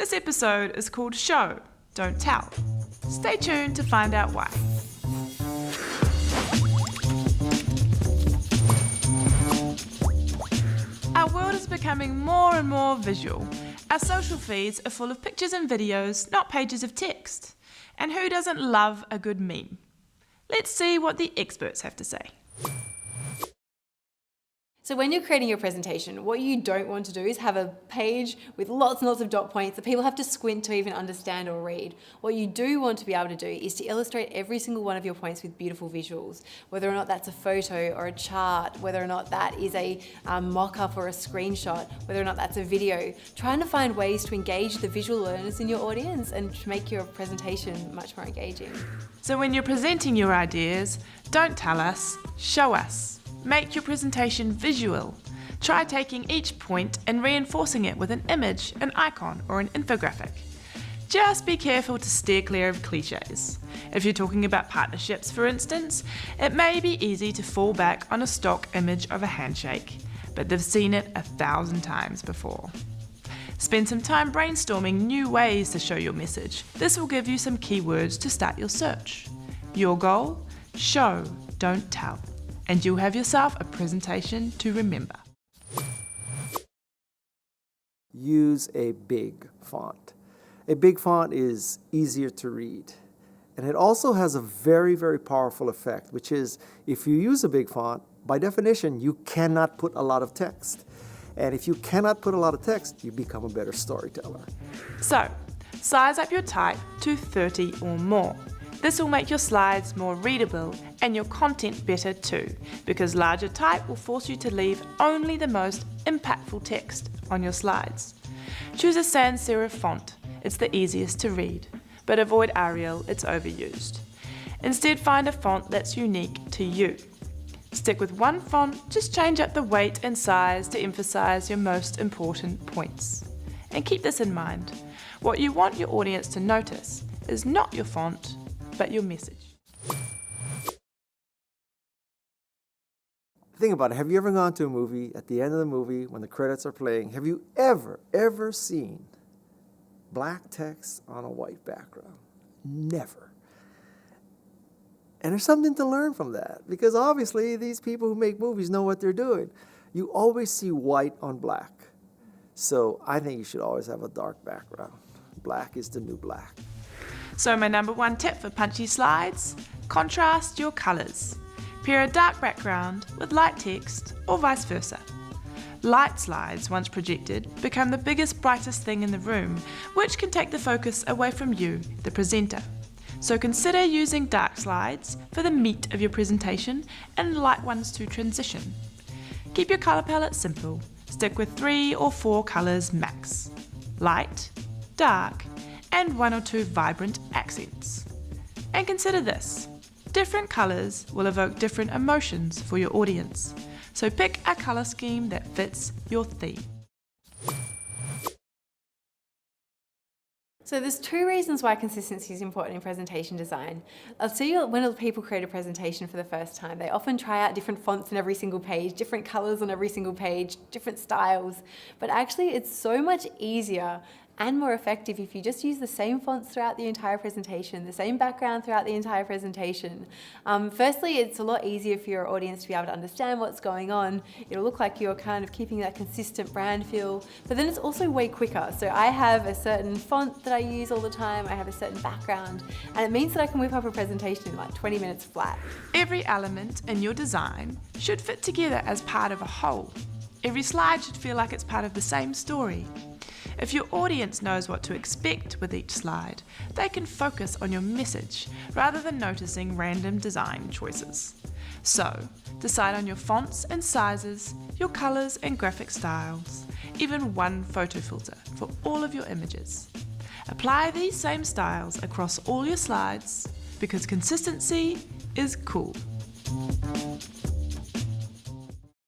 This episode is called Show, Don't Tell. Stay tuned to find out why. Our world is becoming more and more visual. Our social feeds are full of pictures and videos, not pages of text. And who doesn't love a good meme? Let's see what the experts have to say. So when you're creating your presentation, what you don't want to do is have a page with lots and lots of dot points that people have to squint to even understand or read. What you do want to be able to do is to illustrate every single one of your points with beautiful visuals, whether or not that's a photo or a chart, whether or not that is a mock-up or a screenshot, whether or not that's a video. Trying to find ways to engage the visual learners in your audience and to make your presentation much more engaging. So when you're presenting your ideas, don't tell us, show us. Make your presentation visual. Try taking each point and reinforcing it with an image, an icon, or an infographic. Just be careful to steer clear of cliches. If you're talking about partnerships, for instance, it may be easy to fall back on a stock image of a handshake, but they've seen it 1,000 times before. Spend some time brainstorming new ways to show your message. This will give you some keywords to start your search. Your goal? Show, don't tell. And you'll have yourself a presentation to remember. Use a big font. A big font is easier to read. And it also has a very, very powerful effect, which is if you use a big font, by definition, you cannot put a lot of text. And if you cannot put a lot of text, you become a better storyteller. So, size up your type to 30 or more. This will make your slides more readable and your content better too, because larger type will force you to leave only the most impactful text on your slides. Choose a sans serif font, it's the easiest to read, but avoid Arial, it's overused. Instead, find a font that's unique to you. Stick with one font, just change up the weight and size to emphasize your most important points. And keep this in mind, what you want your audience to notice is not your font, but your message. Think about it. Have you ever gone to a movie, at the end of the movie, when the credits are playing, have you ever seen black text on a white background? Never. And there's something to learn from that, because obviously these people who make movies know what they're doing. You always see white on black. So I think you should always have a dark background. Black is the new black. So my number one tip for punchy slides, contrast your colours. Pair a dark background with light text or vice versa. Light slides, once projected, become the biggest, brightest thing in the room, which can take the focus away from you, the presenter. So consider using dark slides for the meat of your presentation and light ones to transition. Keep your colour palette simple. Stick with 3 or 4 colours max. Light, dark, and 1 or 2 vibrant accents. And consider this, different colours will evoke different emotions for your audience, so pick a colour scheme that fits your theme. So there's 2 reasons why consistency is important in presentation design. I'll see when people create a presentation for the first time, they often try out different fonts in every single page, different colours on every single page, different styles, but actually it's so much easier and more effective if you just use the same fonts throughout the entire presentation, the same background throughout the entire presentation. Firstly, it's a lot easier for your audience to be able to understand what's going on. It'll look like you're kind of keeping that consistent brand feel, but then it's also way quicker. So I have a certain font that I use all the time, I have a certain background, and it means that I can whip up a presentation in like 20 minutes flat. Every element in your design should fit together as part of a whole. Every slide should feel like it's part of the same story. If your audience knows what to expect with each slide, they can focus on your message rather than noticing random design choices. So, decide on your fonts and sizes, your colours and graphic styles, even one photo filter for all of your images. Apply these same styles across all your slides because consistency is cool.